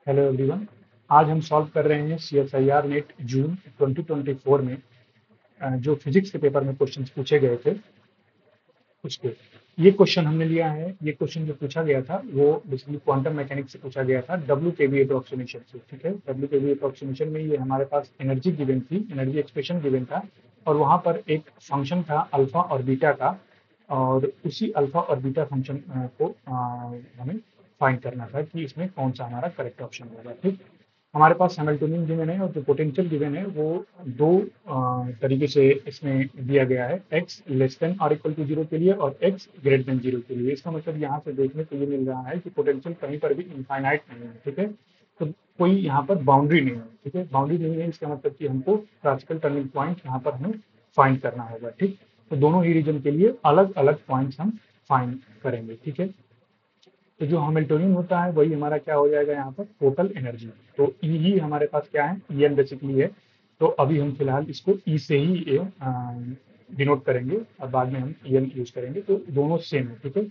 Hello everyone. आज हम solve कर रहे हैं CSIR नेट जून 2024 में जो फिजिक्स के पेपर में क्वेश्चंस पूछे गए थे उसके। ये क्वेश्चन हमने लिया है। ये क्वेश्चन जो पूछा गया था वो बेसिकली क्वांटम मैकेनिक्स से पूछा गया था, डब्ल्यू के वी अप्रोक्सीमेशन से। ठीक है, डब्ल्यू के वी अप्रोक्सीमेशन में ये हमारे पास एनर्जी गिवन थी, एनर्जी एक्सप्रेशन गिवन था, और वहाँ पर एक फंक्शन था अल्फा और बीटा का, और उसी अल्फा और बीटा फंक्शन को हमें फाइंड करना था कि इसमें कौन सा हमारा करेक्ट ऑप्शन होगा। ठीक, हमारे पास हैमिल्टोनियन गिवन है और जो पोटेंशियल गिवन है वो दो तरीके से इसमें दिया गया है, एक्स लेस देन और इक्वल टू जीरो के लिए और एक्स ग्रेटर देन जीरो के लिए। इसका मतलब यहाँ से देखने को ये मिल रहा है कि पोटेंशियल कहीं पर भी इनफाइनाइट नहीं है। ठीक है, तो कोई यहाँ पर बाउंड्री नहीं है। ठीक है, बाउंड्री नहीं है, इसका मतलब कि हमको क्लासिकल टर्निंग पॉइंट यहाँ पर हमें फाइंड करना होगा। ठीक, तो दोनों ही रीजन के लिए अलग अलग पॉइंट्स हम फाइंड करेंगे। ठीक है, तो जो हैमिल्टोनियन होता है वही हमारा क्या हो जाएगा यहाँ पर टोटल एनर्जी। तो ई ही हमारे पास क्या है, ई एन बेसिकली है। तो अभी हम फिलहाल इसको ई से ही डिनोट करेंगे और बाद में हम ई एन यूज करेंगे, तो दोनों सेम है। ठीक है,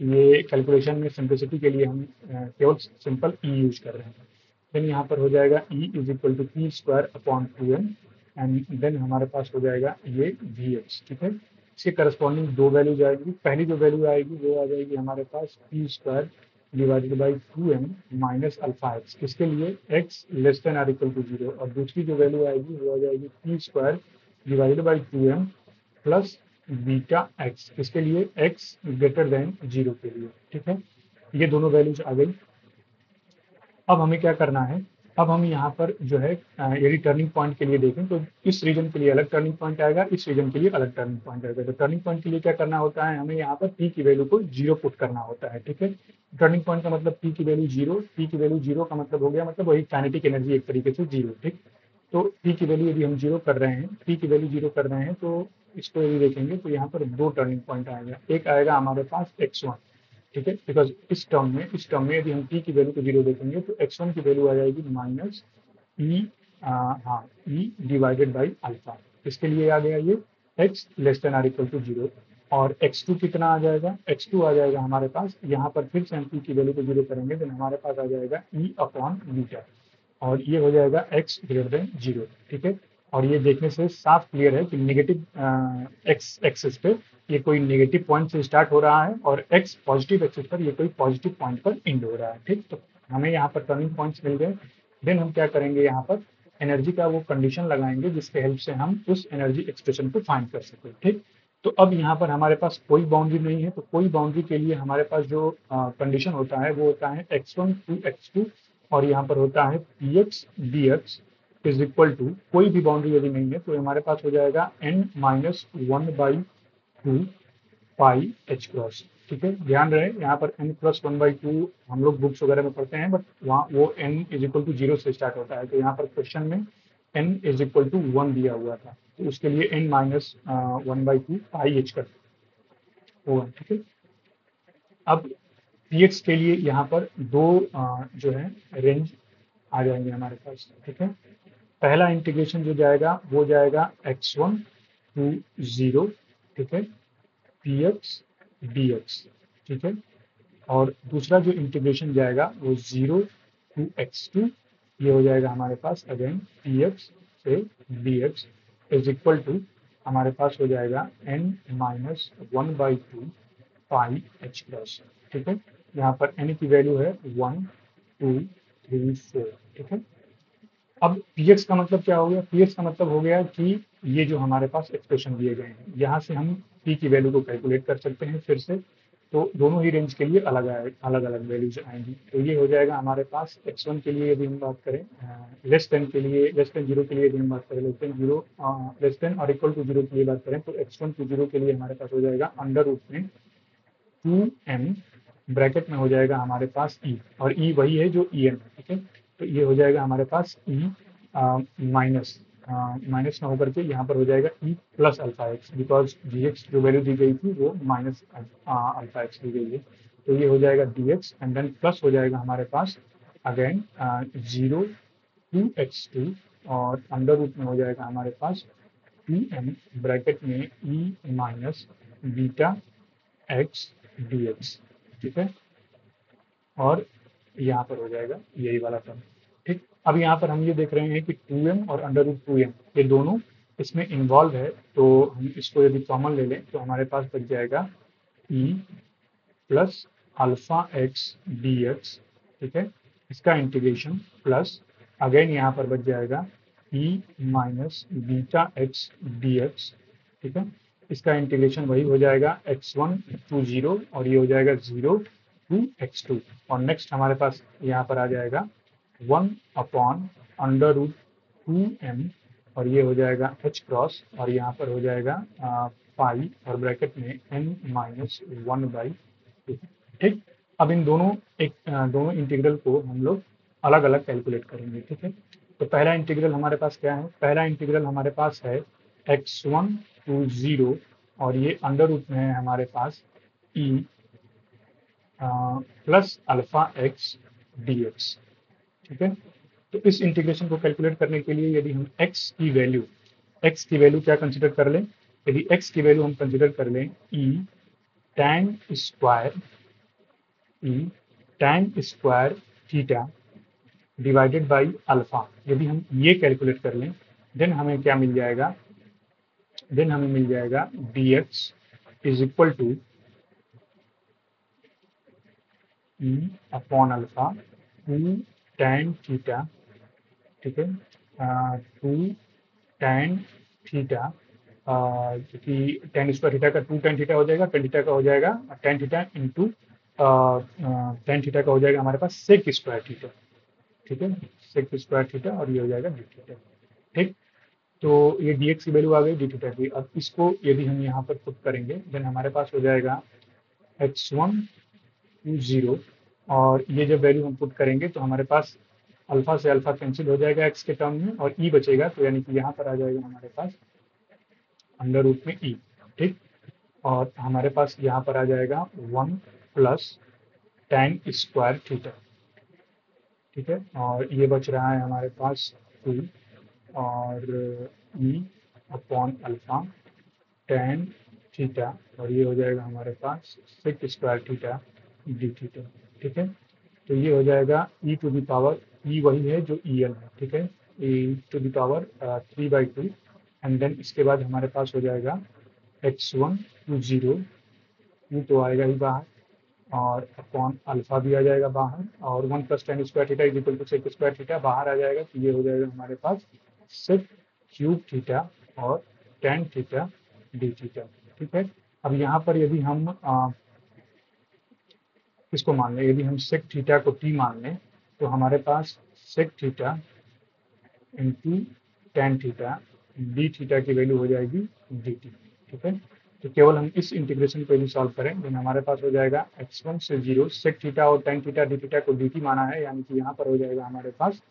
ये कैलकुलेशन में सिंप्लिसिटी के लिए हम केवल सिंपल ई यूज कर रहे हैं। देन यहाँ पर हो जाएगा E is equal to P square upon two N, and then हमारे पास हो जाएगा ये वी एच। ठीक है, इसके करस्पॉन्डिंग दो वैल्यूज आएगी। पहली जो वैल्यू आएगी वो आ जाएगी हमारे पास P square divided by two M minus alpha X, किसके लिए X less than R equal to zero, और दूसरी जो वैल्यू आएगी वो आ जाएगी P square divided by two M plus beta X, किसके लिए एक्स ग्रेटर देन जीरो के लिए। ठीक है, ये दोनों वैल्यूज आ गई। अब हमें क्या करना है, अब हम यहाँ पर जो है यदि टर्निंग पॉइंट के लिए देखें तो इस रीजन के लिए अलग टर्निंग पॉइंट आएगा, इस रीजन के लिए अलग टर्निंग पॉइंट आएगा। तो टर्निंग पॉइंट के लिए क्या करना होता है, हमें यहाँ पर पी की वैल्यू को जीरो पुट करना होता है। ठीक है, टर्निंग पॉइंट का मतलब पी की वैल्यू जीरो, पी की वैल्यू जीरो का मतलब हो गया, मतलब वही काइनेटिक एनर्जी एक तरीके से जीरो। ठीक, तो पी की वैल्यू यदि हम जीरो कर रहे हैं, पी की वैल्यू जीरो कर रहे हैं, तो इसको यदि देखेंगे तो यहाँ पर दो टर्निंग पॉइंट आएगा। एक आएगा हमारे पास एक्स वन। ठीक है, बिकॉज इस टर्म में यदि हम p की वैल्यू को जीरो देखेंगे तो x1 की वैल्यू आ जाएगी माइनस ई, हाँ, ई डिवाइडेड बाई अल्फा। इसके लिए आ गया ये x less than R equal to zero. और x2 कितना आ जाएगा, x2 आ जाएगा हमारे पास, यहाँ पर फिर से हम p की वैल्यू को जीरो करेंगे तो हमारे पास आ जाएगा e अपॉन बीटा, और ये हो जाएगा x ग्रेटर देन जीरो। ठीक है, और ये देखने से साफ क्लियर है कि नेगेटिव एक्स एक्सिस पे ये कोई नेगेटिव पॉइंट से स्टार्ट हो रहा है और x पॉजिटिव एक्सिस पर ये कोई पॉजिटिव पॉइंट पर एंड हो रहा है। ठीक, तो हमें यहाँ पर टर्निंग पॉइंट्स मिल गए। देन हम क्या करेंगे, यहाँ पर एनर्जी का वो कंडीशन लगाएंगे जिसके हेल्प से हम उस एनर्जी एक्सप्रेशन को फाइंड कर सकें। ठीक, तो अब यहाँ पर हमारे पास कोई बाउंड्री नहीं है, तो कोई बाउंड्री के लिए हमारे पास जो कंडीशन होता है वो होता है x1 टू x2, और यहाँ पर होता है P X D X is equal to, कोई भी बाउंड्री यदि नहीं है तो हमारे पास हो जाएगा n minus one by two pi H cross. ठीक है, ध्यान रहे यहाँ पर n plus one by to हम लोग बुक्स वगैरह में पढ़ते हैं, बट वहाँ वो n is equal to zero से स्टार्ट होता है, तो यहाँ पर क्वेश्चन में n is equal to one दिया हुआ था, तो उसके लिए n minus one by two pi H कर होगा। ठीक है, अब पी एक्स के लिए यहाँ पर दो जो है रेंज आ जाएंगे हमारे पास। ठीक है, पहला इंटीग्रेशन जो जाएगा वो जाएगा x1 टू जीरो। ठीक है, पी एक्स डी एक्स। ठीक है, और दूसरा जो इंटीग्रेशन जाएगा वो जीरो टू x2, ये हो जाएगा हमारे पास अगेन पी एक्स से D X is equal to, हमारे पास हो जाएगा n minus one by two pi H plus. ठीक है, यहाँ पर n की वैल्यू है वन टू थ्री फोर। ठीक है, अब px का मतलब क्या हो गया, px का मतलब हो गया कि ये जो हमारे पास एक्सप्रेशन दिए गए हैं यहाँ से हम p की वैल्यू को कैलकुलेट कर सकते हैं फिर से। तो दोनों ही रेंज के लिए अलग अलग वैल्यूज आएंगी। तो ये हो जाएगा हमारे पास x1 के लिए यदि हम बात करें, लेस देन के लिए, लेस देन जीरो के लिए यदि हम बात करें, less than zero, less than और इक्वल टू जीरो के लिए बात करें, तो x1 टू जीरो के लिए हमारे पास हो जाएगा अंडर रूट में टू एम, ब्रैकेट में हो जाएगा हमारे पास ई, और ई वही है जो ई एन है। ठीक है, तो ये हो जाएगा हमारे पास ई माइनस माइनस ना होकर के यहाँ पर हो जाएगा E plus alpha x, because D x जो वैल्यू दी गई थी वो माइनस अल्फा एक्स दी गई है। तो ये हो जाएगा D X and then plus हो जाएगा हमारे पास again zero two X two, और अंडर रूट में हो जाएगा हमारे पास टू एम, ब्रैकेट में e minus beta X D X. ठीक है, और यहाँ पर हो जाएगा यही वाला टर्म। ठीक, अब यहाँ पर हम ये देख रहे हैं कि 2m और अंडर रूट 2m ये दोनों इसमें इन्वॉल्व है, तो हम इसको यदि कॉमन ले लें तो हमारे पास बच जाएगा e plus alpha x D X. ठीक है, इसका इंटीग्रेशन प्लस अगेन यहाँ पर बच जाएगा e minus beta X D X. ठीक है, इसका इंटीग्रेशन वही हो जाएगा x1 टू 0 और ये हो जाएगा 0 टू x2। और नेक्स्ट हमारे पास यहाँ पर आ जाएगा 1 अपॉन अंडर रूट 2m और ये हो जाएगा h क्रॉस और यहाँ पर हो जाएगा पाई और ब्रैकेट में n माइनस 1/2। ठीक, अब इन दोनों इंटीग्रल को हम लोग अलग अलग कैलकुलेट करेंगे। ठीक है, तो पहला इंटीग्रल हमारे पास क्या है? पहला इंटीग्रल हमारे पास है x1 टू 0 और ये अंडर रूट में है हमारे पास e plus alpha x D X. ठीक है, तो इस इंटीग्रेशन को कैलकुलेट करने के लिए यदि हम x की वैल्यू क्या कंसिडर कर लें? यदि x की वैल्यू हम कंसिडर कर लें e tan square theta divided by alpha, यदि हम ये कैलकुलेट कर लें देन हमें क्या मिल जाएगा? देन हमें मिल जाएगा dx is equal to e upon alpha 2 tan theta. ठीक है, 2 tan थीटा जो कि tan स्क्वायर थीटा का 2 tan थीटा हो जाएगा, tan थीटा का हो जाएगा tan theta into tan theta का हो जाएगा हमारे पास सेक स्क्वायर थीटा। ठीक है, सेक स्क्वायर थीटा और ये हो जाएगा डी थीटा। ठीक, तो ये dx की वैल्यू आ गई डी थीटा की। अब इसको यदि हम यहाँ पर पुट करेंगे देन हमारे पास हो जाएगा x1 टू 0 और ये जब वैल्यू हम पुट करेंगे तो हमारे पास अल्फा से अल्फा कैंसिल हो जाएगा x के टर्म में और e बचेगा, तो यानी कि यहाँ पर आ जाएगा हमारे पास अंडर रूट में e। ठीक, और हमारे पास यहाँ पर आ जाएगा 1 प्लस tan स्क्वायर थीटा। ठीक है, और ये बच रहा है हमारे पास 2 और e upon alpha tan theta और ये हो जाएगा हमारे पास sec square theta D theta. ठीक है, तो ये हो जाएगा e to the power e वही है जो el है। ठीक है, e to the power 3/2 and then इसके बाद हमारे पास हो जाएगा x1 टू 0 ये तो आएगा ही बाहर और अपॉन अल्फा भी आ जाएगा बाहर और 1 plus tan square theta is equal to sec square theta बाहर आ जाएगा, तो ये हो जाएगा हमारे पास सेक क्यूब थीटा और tan थीटा डी थीटा। ठीक है, अब यहाँ पर यदि हम इसको मान लें, यदि हम सेक थीटा को t मान लें तो हमारे पास sec theta into tan theta D theta की वैल्यू हो जाएगी डी टी। ठीक है, तो केवल हम इस इंटीग्रेशन को यदि सॉल्व करें देन हमारे पास हो जाएगा x1 से 0 सेक थीटा और tan थीटा डी थीटा को डी टी माना है, यानी कि यहाँ पर हो जाएगा हमारे पास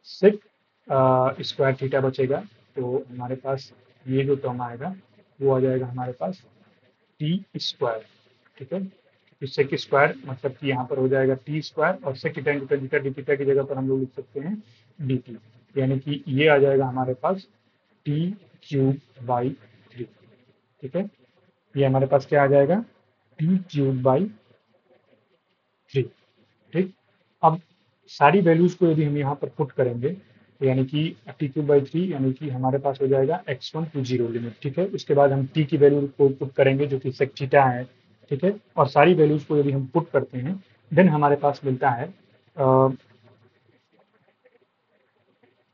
सेक स्क्वायर थीटा बचेगा, तो हमारे पास ये जो टर्म आएगा वो आ जाएगा हमारे पास टी स्क्वायर। ठीक है, सेक स्क्वायर मतलब कि यहाँ पर हो जाएगा टी स्क्वायर और सेक tan थीटा डी थीटा की जगह पर हम लोग लिख सकते हैं डी टी, यानी कि ये आ जाएगा हमारे पास टी क्यूब बाई 3। ठीक है, ये हमारे पास क्या आ जाएगा टी क्यूब बाई 3। ठीक, अब सारी वैल्यूज को यदि हम यहाँ पर पुट करेंगे तो यानी कि टी क्यूब बाई 3 यानी कि हमारे पास हो जाएगा x1 टू 0 लिमिट। ठीक है, उसके बाद हम t की वैल्यू को पुट करेंगे जो कि सेक थीटा है। ठीक है, और सारी वैल्यूज को यदि हम पुट करते हैं देन हमारे पास मिलता है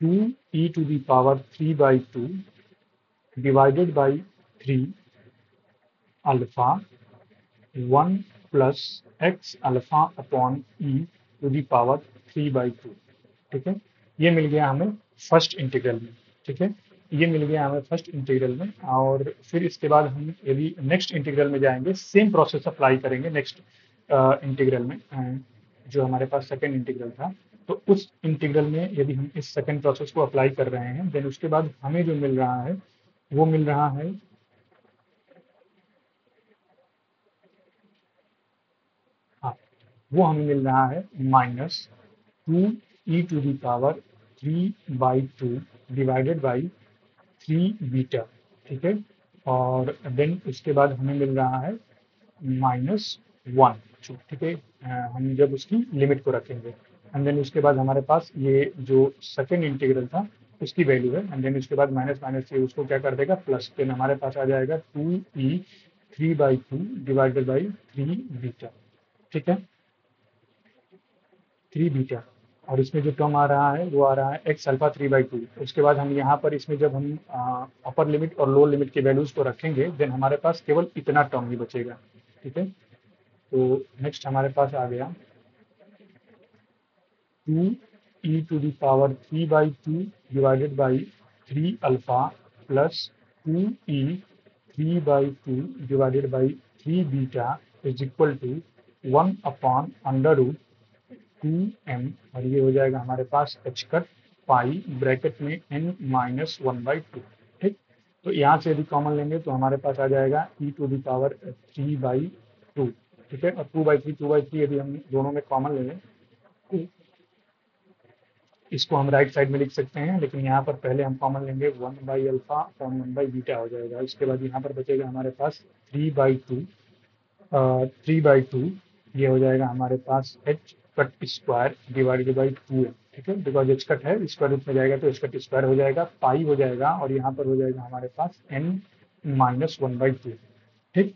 2e to the power 3/2 divided by 3 alpha 1 plus X alpha upon E to the power 3/2। ठीक है, ये मिल गया हमें फर्स्ट इंटीग्रल में। ठीक है, ये मिल गया हमें फर्स्ट इंटीग्रल में और फिर इसके बाद हम यदि नेक्स्ट इंटीग्रल में जाएंगे सेम प्रोसेस अप्लाई करेंगे नेक्स्ट इंटीग्रल में जो हमारे पास सेकेंड इंटीग्रल था, तो उस इंटीग्रल में यदि हम इस सेकेंड प्रोसेस को अप्लाई कर रहे हैं देन उसके बाद हमें जो मिल रहा है वो मिल रहा है वो हमें मिल रहा है minus 2e to the power 3/2 divided by 3 beta. ठीक है, और देन उसके बाद हमें मिल रहा है -1। ठीक है, हम जब उसकी लिमिट को रखेंगे एंड देन उसके बाद हमारे पास ये जो सेकेंड इंटीग्रल था उसकी वैल्यू है, एंड देन उसके बाद माइनस माइनस से उसको क्या कर देगा प्लस, देन हमारे पास आ जाएगा 2e 3/2 डिवाइडेड बाई 3 बीटा। ठीक है, 3 बीटा, और इसमें जो टर्म आ रहा है वो आ रहा है एक्स अल्फा 3/2। उसके बाद हम यहाँ पर इसमें जब हम अपर लिमिट और लोअर लिमिट के वैल्यूज को रखेंगे देन हमारे पास केवल इतना टर्म ही बचेगा। ठीक है, तो नेक्स्ट हमारे पास आ गया 2e to the power 3/2 divided by 3 alpha plus 2e 3/2 divided by 3 beta is equal to 1 upon under root 2m, और ये हो जाएगा हमारे पास h कट पाई ब्रैकेट में n माइनस 1/2। ठीक, तो यहाँ से यदि कॉमन लेंगे तो हमारे पास आ जाएगा e टू द पावर 3/2। ठीक है, और 2/3 यदि हम दोनों में कॉमन लेंगे तो इसको हम राइट साइड में लिख सकते हैं, लेकिन यहाँ पर पहले हम कॉमन लेंगे 1/अल्फा अपॉन 1/बीटा हो जाएगा। इसके बाद यहाँ पर बचेगा हमारे पास 3/2, 3/2 ये हो जाएगा हमारे पास h cut square divided by 2m। ठीक है, बिकॉज h कट है स्क्वायर रूट में जाएगा तो h कट स्क्वायर हो जाएगा, पाई हो जाएगा, और यहाँ पर हो जाएगा हमारे पास n माइनस 1/2। ठीक,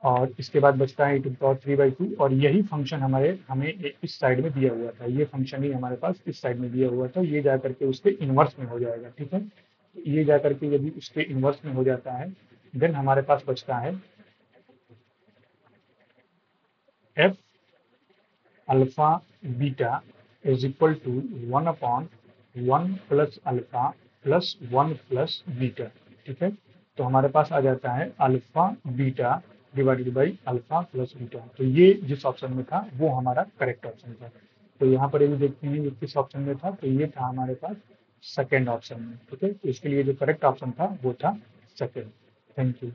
और इसके बाद बचता है e टू पावर 3/2, और यही फंक्शन हमें इस साइड में दिया हुआ था, ये फंक्शन ही हमारे पास इस साइड में दिया हुआ था, ये जा करके उसके इन्वर्स में हो जाएगा। ठीक है, तो ये जा करके यदि उसके इन्वर्स में हो जाता है देन हमारे पास बचता है f alpha beta is equal to 1 upon 1 plus alpha plus 1 plus beta. ठीक है, तो हमारे पास आ जाता है alpha beta divided by alpha plus beta. तो ये जिस ऑप्शन में था वो हमारा करेक्ट ऑप्शन था। तो यहाँ पर यदि देखते हैं ये किस ऑप्शन में था, तो ये था हमारे पास सेकेंड ऑप्शन में। ठीक है, तो इसके लिए जो करेक्ट ऑप्शन था वो था सेकेंड। Thank you.